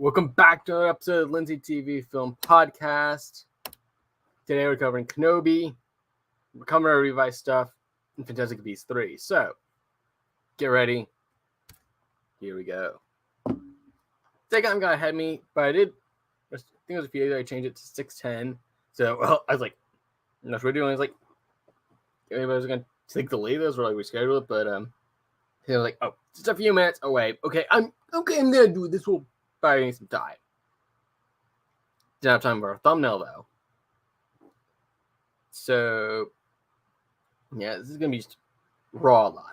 Welcome back to another episode of Lindsay TVFilm Podcast. Today we're covering Kenobi, we're covering our Revice stuff, and Fantastic Beasts 3. So, get ready. Here we go. Second got ahead of me, but I think it was a few days ago I changed it to 6:10. So, I was like, that's what we're doing. I was like, maybe I was going to delay this or reschedule it, but they were like, oh, just a few minutes away. Okay, I'm going to do this. Will buy me some time. Didn't have time for a thumbnail though. So yeah, this is gonna be just raw live.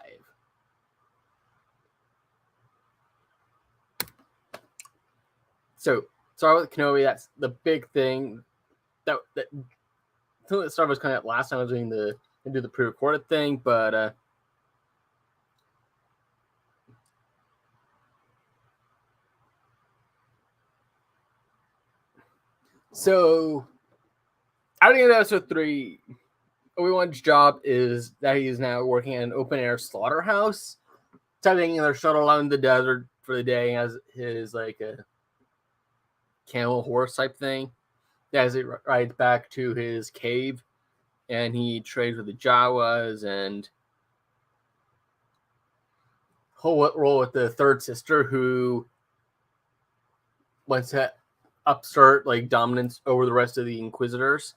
So start with Kenobi. That's the big thing. That Star Wars kind of last time I was doing the pre-recorded thing, but so, out of the end of episode 3, Obi-Wan's job is that he is now working at an open-air slaughterhouse. Taking their shuttle out in the desert for the day as his, like, a camel horse type thing. As it rides back to his cave, and he trades with the Jawas, and whole role with the third sister, who wants to upstart like dominance over the rest of the Inquisitors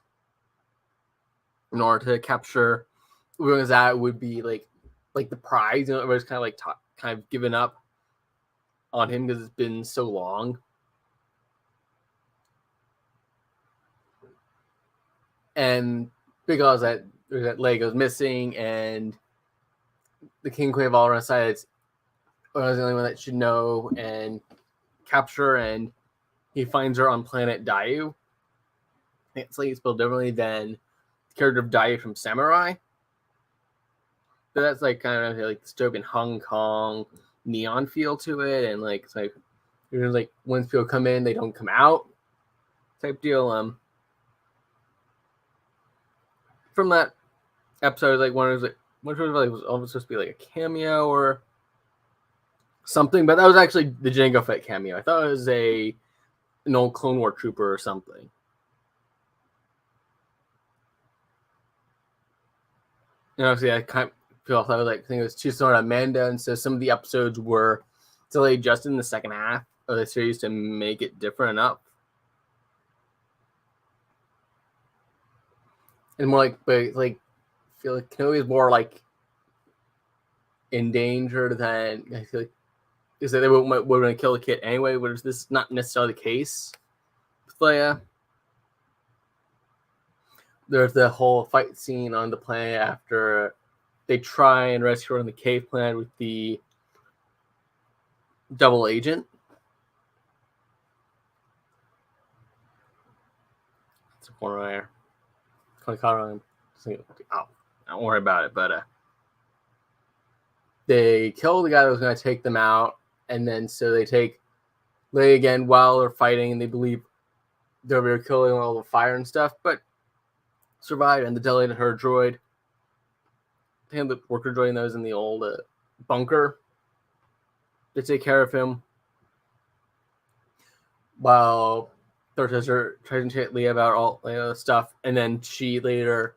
in order to capture whoever that would be like the prize. You know, everybody's kind of like kind of given up on him because it's been so long. And because that there's that leg goes missing, and the King Queen of all around decided I was the only one that should know and capture, and he finds her on planet Dayu. It's like spelled differently than the character of Dayu from Samurai. But that's like kind of like dystopian Hong Kong neon feel to it, and like it's like there's like once people come in, they don't come out type deal. From that episode, like one was almost supposed to be like a cameo or something, but that was actually the Jango Fett cameo. I thought it was an old Clone War trooper or something. And obviously, I kind of feel like I think it was too similar to Amanda, and so some of the episodes were delayed just in the second half of the series to make it different enough. And more like, but like, I feel like Kenobi is more like in danger than I feel like. Is that they were going to kill the kid anyway, which this is not necessarily the case with Leia. There's the whole fight scene on the planet after they try and rescue her in the cave planet with the double agent. It's a corner right here. Oh, don't worry about it, but they kill the guy that was going to take them out. And then so they take Leia again while they're fighting, and they believe they're killing all the fire and stuff, but survive. And they deleted her droid. I think the worker droid that was in the old bunker to take care of him. While third sister tries to hit Leia about all the stuff, and then she later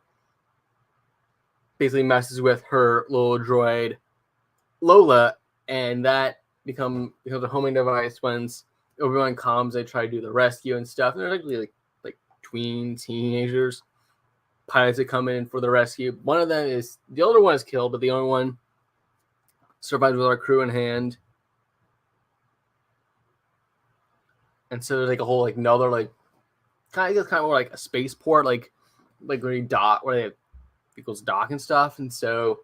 basically messes with her little droid Lola, and that becomes a homing device. Once Obi-Wan comes, they try to do the rescue and stuff. And they're actually like tween teenagers pilots that come in for the rescue. One of them is the older one is killed, but the only one survives with our crew in hand. And so there's like a whole like another like kind of more like a spaceport, like where you dock, where they have vehicles dock and stuff. And so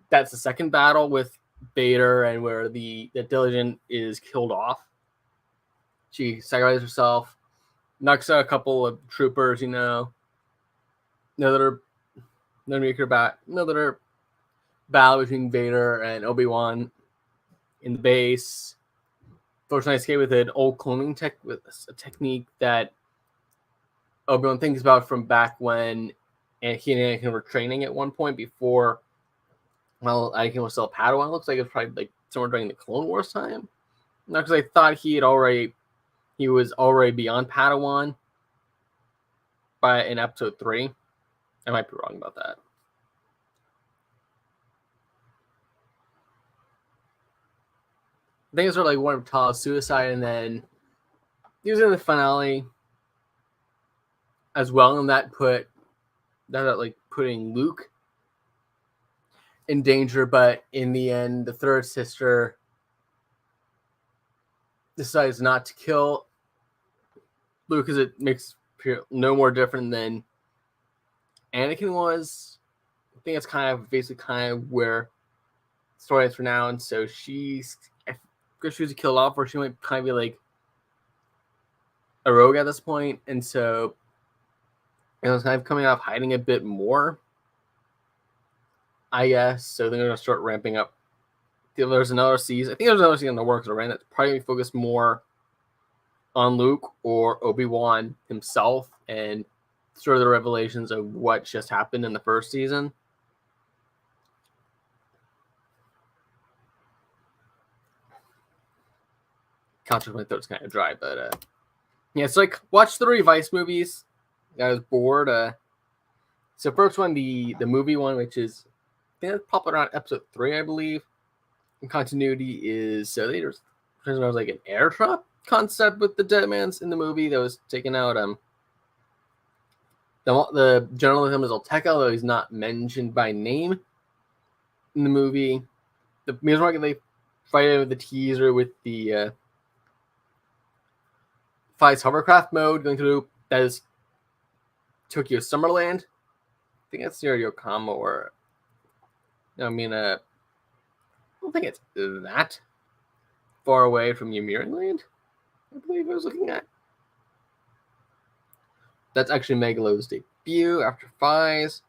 that's the second battle with Vader, and where the Diligent is killed off. She sacrifices herself, knocks out a couple of troopers, another battle between Vader and Obi-Wan in the base. Fortunately, I escaped with an old cloning with a technique that Obi-Wan thinks about from back when he and Anakin were training at one point before. Well, Anakin was still a Padawan. It looks like it was probably like somewhere during the Clone Wars time. Not because I thought he had already he was already beyond Padawan in episode 3. I might be wrong about that. I think it's sort of like one of Tala's suicide, and then he was in the finale as well, and that like putting Luke in danger. But in the end, the third sister decides not to kill Luke because it makes no more different than Anakin was. I think it's kind of where the story is for now, and so if she was killed off, or she might kind of be like a rogue at this point, and so it's kind of coming off hiding a bit more, I guess. So they're gonna start ramping up. There's another season. I think there's another season in the works already that's probably gonna be focused more on Luke or Obi-Wan himself and sort of the revelations of what just happened in the first season. Conscious my throat's kind of dry, but yeah, it's like watch the Revice movies. I was bored. So first one, the movie one, which is I think that's popping around episode 3, I believe. And continuity is there's like an air trap concept with the dead man's in the movie that was taken out. The general of him is Olteka, although he's not mentioned by name in the movie. The music market they fight with the teaser with the Fi's hovercraft mode going through. That is Tokyo Summerland. I think that's near Yokohama, or I don't think it's that far away from Yomiuri, I believe I was looking at. That's actually Megalo's debut after Fi's.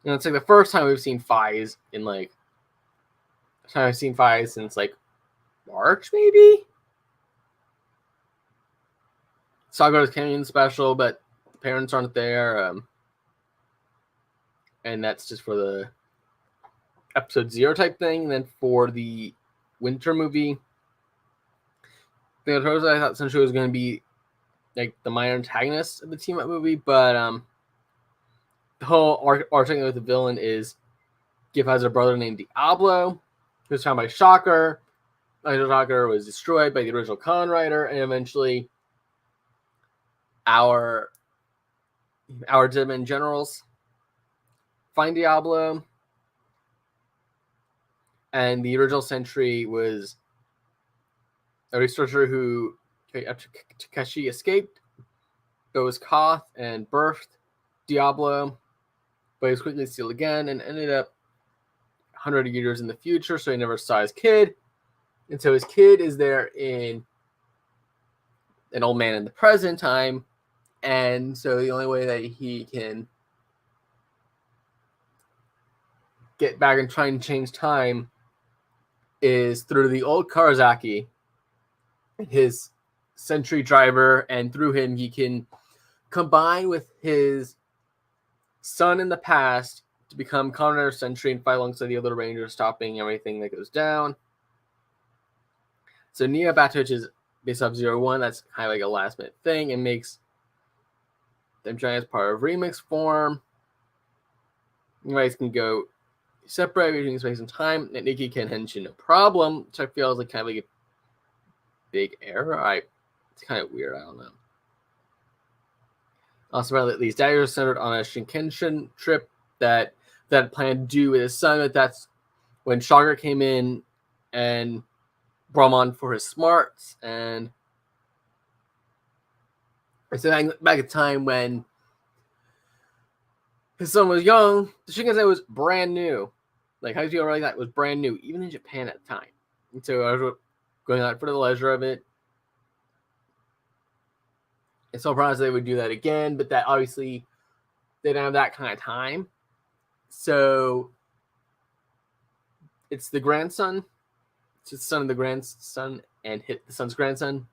And it's like the first time we've seen Fi's since like March, maybe? Saga's Canyon special, but the parents aren't there. And that's just for the episode 0 type thing. And then for the winter movie, I thought essentially was going to be like the minor antagonist of the team up movie, but the whole arcing with the villain is Giff has a brother named Diablo, who's found by Shocker. Shocker was destroyed by the original Kamen Rider, and eventually our Deadman generals find Diablo, and the original Sentry was a researcher who, after Takeshi escaped, but was caught and birthed Diablo, but he was quickly sealed again and ended up 100 years in the future, so he never saw his kid. And so his kid is there in an old man in the present time, and so the only way that he can get back and try and change time is through the old Karazaki, his Sentry driver, and through him he can combine with his son in the past to become Kamen Rider Sentry and fight alongside the other Rangers, stopping everything that goes down. So Nia Batch, which is based off 01, that's kind of like a last minute thing, and makes them trying as part of remix form. You guys can go separate between space and time, and Nikki can henshin no problem, which I feel is like kind of like a big error. It's kind of weird, I don't know. Also, apparently, these daggers are centered on a Shinkenshin trip that planned to do with his son. But that's when Shocker came in and brought him on for his smarts. And it's back at a time when his son was young. The Shinkansen was brand new. Like, how do you feel like that was brand new, even in Japan at the time? And so I was going out for the leisure of it. It's so surprised they would do that again, but that obviously they don't have that kind of time. So it's the grandson. It's the son of the grandson and hit the son's grandson,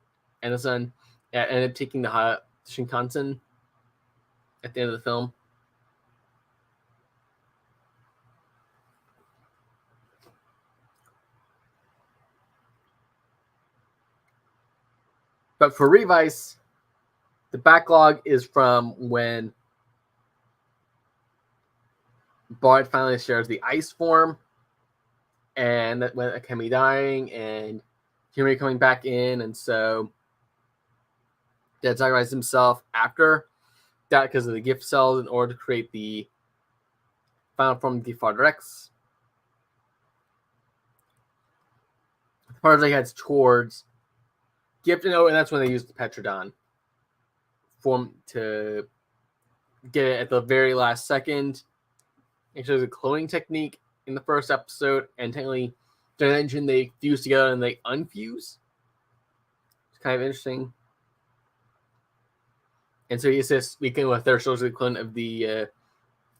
and the son ended up taking the Shinkansen at the end of the film. But for Revice, the backlog is from when Bart finally shares the ice form, and when Akemi dying, and Henry coming back in, and so Dad sacrificed himself after that because of the gift cells in order to create the final form of the Father X. The part that heads towards gift, and that's when they used the Petrodon form to get it at the very last second. It shows a cloning technique in the first episode, and technically, during the engine, they fuse together and they unfuse. It's kind of interesting. And so he assists Weekend with their social clone of the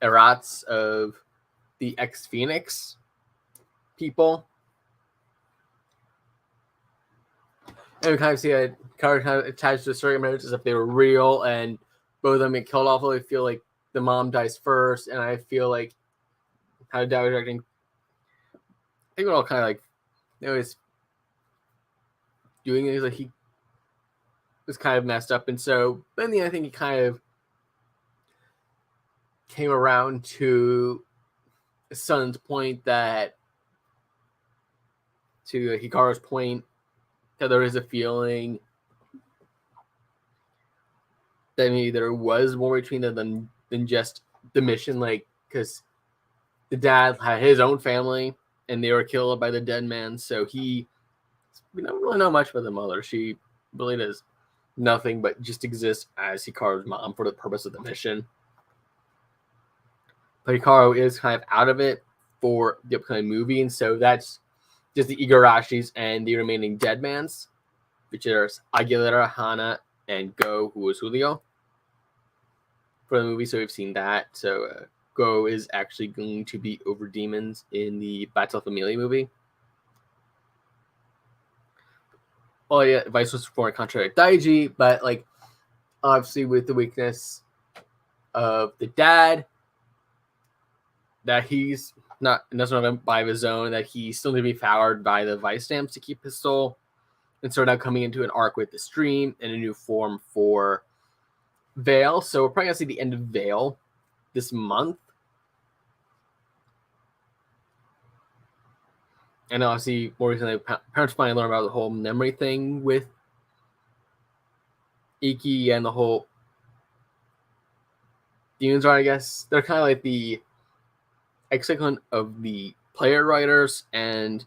errats of the ex-Phoenix people. And we kind of see a card kind of attached to the story marriage as if they were real, and both of them get killed off. I feel like the mom dies first, and I feel like how Dad was acting. I think we're all kind of like, was doing it like he was kind of messed up, and so then I think he kind of came around to his son's point to Hikaru's point that there is a feeling that maybe there was more between them than just the mission, like because the dad had his own family and they were killed by the dead man, so we don't really know much about the mother. She really does nothing but just exists as Hikaru's mom for the purpose of the mission. But Hikaru is kind of out of it for the upcoming movie, and so that's just the Igarashis and the remaining dead mans, which are Aguilera, Hana, and Go, who was Julio for the movie. So we've seen that. So Go is actually going to be over demons in the Battle Familia movie. Well, yeah, Vice was for a contract Daiji, but like obviously with the weakness of the dad, that he's doesn't by his own, that he's still going to be powered by the Vice stamps to keep his soul, and so now coming into an arc with the stream and a new form for Veil. So we're probably gonna see the end of Veil this month. And obviously, more recently, parents finally learned about the whole memory thing with Iki and the whole demons are, I guess. They're kind of like the equivalent of the player writers, and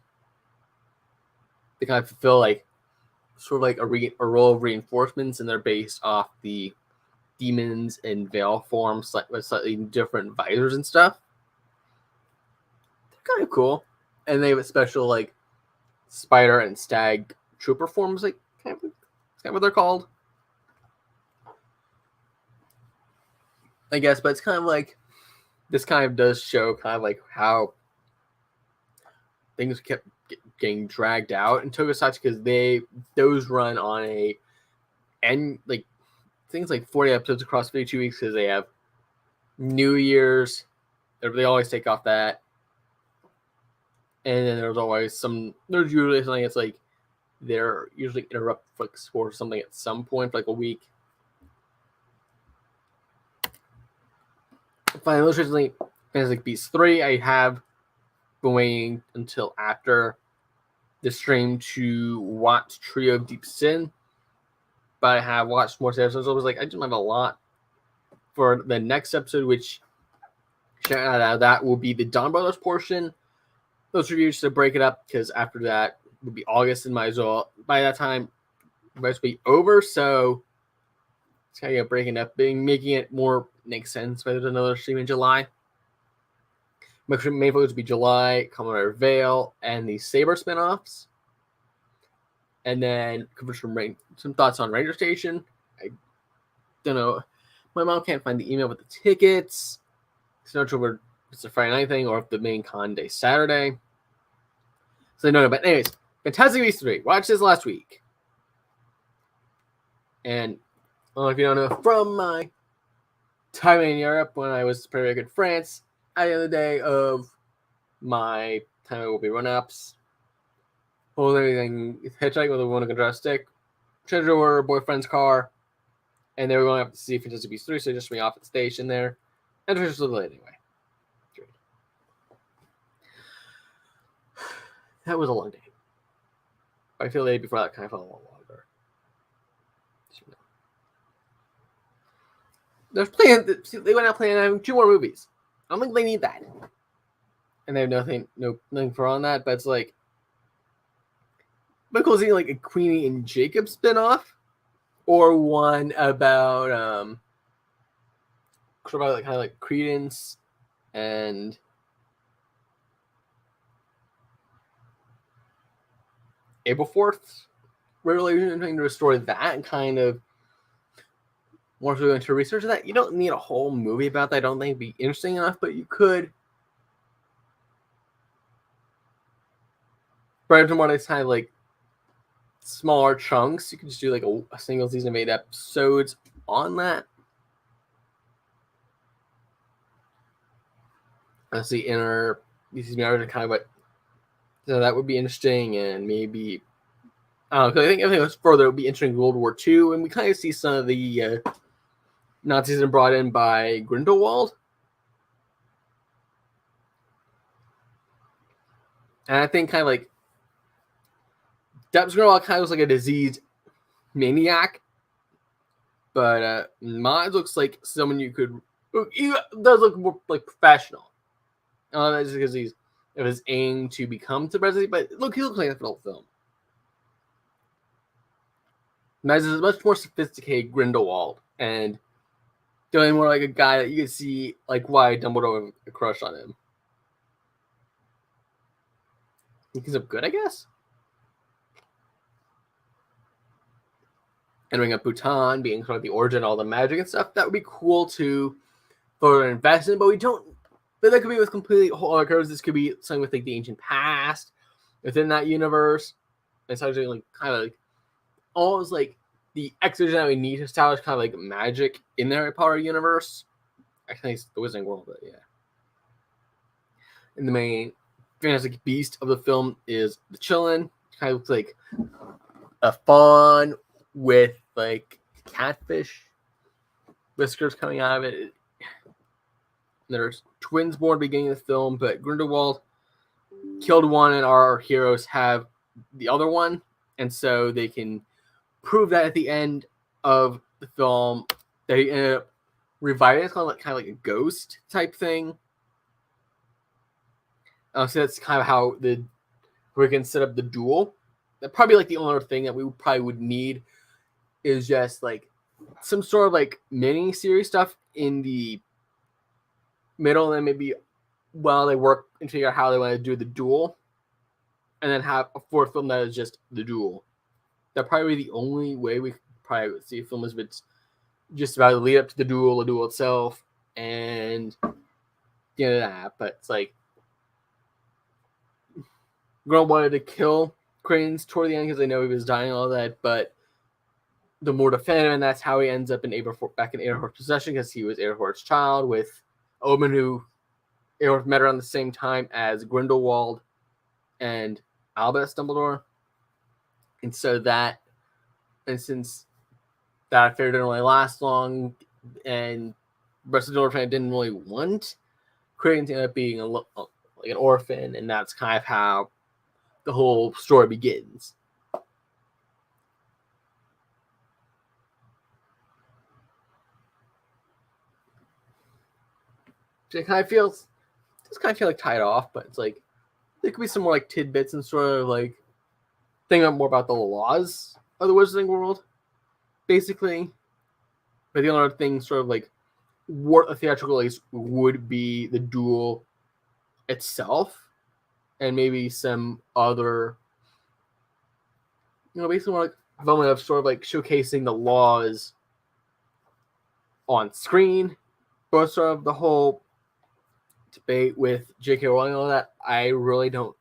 they kind of fulfill like sort of like a role of reinforcements, and they're based off the demons and Veil forms with slightly different visors and stuff. They're kind of cool. And they have a special like spider and stag trooper forms, like kind of what they're called, I guess. But it's kind of like this kind of does show kind of like how things kept getting dragged out in Tokusatsu, because those run on like things like 40 episodes across 52 weeks, because they have New Year's. They always take off that. And then there's usually something that's like they're usually interrupt for something at some point, for like a week. Finally, most recently, Fantastic Beasts 3, I have been waiting until after the stream to watch Trio of Deep Sin, but I have watched more episodes. So I was like, I don't have a lot for the next episode, which shout out that will be the Dawn Brothers portion. Those reviews to break it up, because after that would be August, and might as well by that time it might be over. So it's kind of breaking up, making it more make sense. Whether there's another stream in July, my main focus would be July, Kamen Rider Veil, and the Saber spinoffs, and then cover some thoughts on Ranger Station. I don't know. My mom can't find the email with the tickets. So I'm not sure if it's a Friday night thing or if the main con day Saturday. So I don't know. But anyways, Fantastic Beasts 3. Watched this last week. And well, if you don't know, from my time in Europe when I was pretty good in France, at the end of the day of my time at Obi-Wan ups, holding everything, hitchhiking with a one control stick, treasure her boyfriend's car, and they were going up to see Fantastic Beasts 3, so they just me off at the station there. And it was a little late anyway. Great. That was a long day. I feel the day before that kind of felt a lot longer. They went out planning having 2 more movies. I don't think they need that. And they have nothing for on that, but it's like Michael's seeing like a Queenie and Jacob spinoff, or one about like kind of like Credence and Aberforth. We're really trying to restore that and kind of more so into research of that. You don't need a whole movie about that. I don't think it'd be interesting enough, but you could break into one of these kind of like smaller chunks. You could just do like a single season of 8 episodes on that. Honestly, inner these kind of what. So that would be interesting, and maybe I don't know. I think if it goes further, it would be interesting. World War II, and we kind of see some of the Nazis are brought in by Grindelwald, and I think kind of like Grindelwald kind of looks like a diseased maniac, but Miles looks like someone you could. He does look more like professional. That's because he's of his aim to become the president, but look, he looks like a adult film. Miles is a much more sophisticated Grindelwald, and feeling more like a guy that you could see like why Dumbledore would have a crush on him. He's good, I guess. And bring up Bhutan being sort of the origin, all the magic and stuff. That would be cool to further invest in, but we don't. But that could be with completely whole other characters. This could be something with like the ancient past within that universe. And so like kind of like almost like the exposition that we need to establish kind of like magic in the Harry Potter universe. Actually, it's the Wizarding World, but yeah. And the main Fantastic Beast of the film is the Chillin. Kind of looks like a fawn with like catfish whiskers coming out of it. There's twins born at the beginning of the film, but Grindelwald killed one, and our heroes have the other one, and so they can prove that at the end of the film they ended up reviving. It's kind of like a ghost type thing. So that's kind of how we can set up the duel. That probably like the only other thing that we probably would need is just like some sort of like mini series stuff in the middle, and then maybe while they work and figure out how they want to do the duel, and then have a 4th film that is just the duel. That'd probably be the only way we could probably see a film is if it's just about the lead up to the duel itself, and that. But it's like Girl wanted to kill Cranes toward the end because they know he was dying and all that, but the more defend him, and that's how he ends up in back in Aberforth's possession, because he was Aberforth's child with Omen, who Aberforth met around the same time as Grindelwald and Albus Dumbledore. And so since that affair didn't really last long, and the rest of the Dumbledore family didn't really want Craven to end up being like an orphan, and that's kind of how the whole story begins. It kind of feels like tied off, but it's like there could be some more like tidbits and sort of like thinking more about the laws of the Wizarding World, basically. But the only other thing, sort of like what a theatrical release would be the duel itself, and maybe some other, basically more like development of sort of like showcasing the laws on screen, but sort of the whole debate with J.K. Rowling and all that. I really don't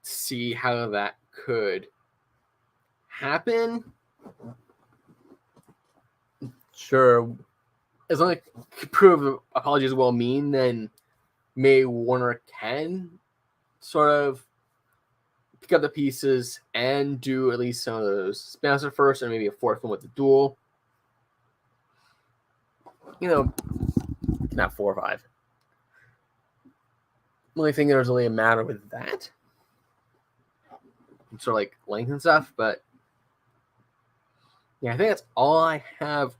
see how that could happen. Sure, as long as I can prove apologies well mean, then May Warner can sort of pick up the pieces and do at least some of those spin-offs at first, and maybe a fourth one with the duel. Not 4 or 5. The only thing there's really a matter with that, sort of like length and stuff, but yeah, I think that's all I have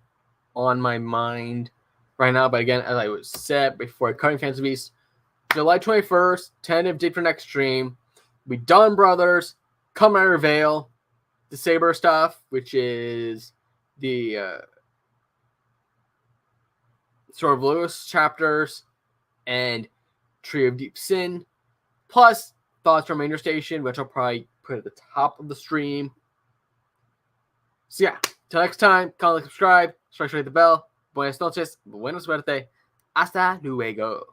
on my mind right now. But again, as I was said before, cutting Fantasy Beasts, July 21st, tentative date for next stream. We done Brothers, Kamen Reveal, the Saber stuff, which is the Sword of Lewis chapters, and Tree of Deep Sin, plus thoughts from Ranger Station, which I'll probably put at the top of the stream. So yeah, till next time, comment, subscribe, strike the bell. Buenas noches, buenos suerte, hasta luego.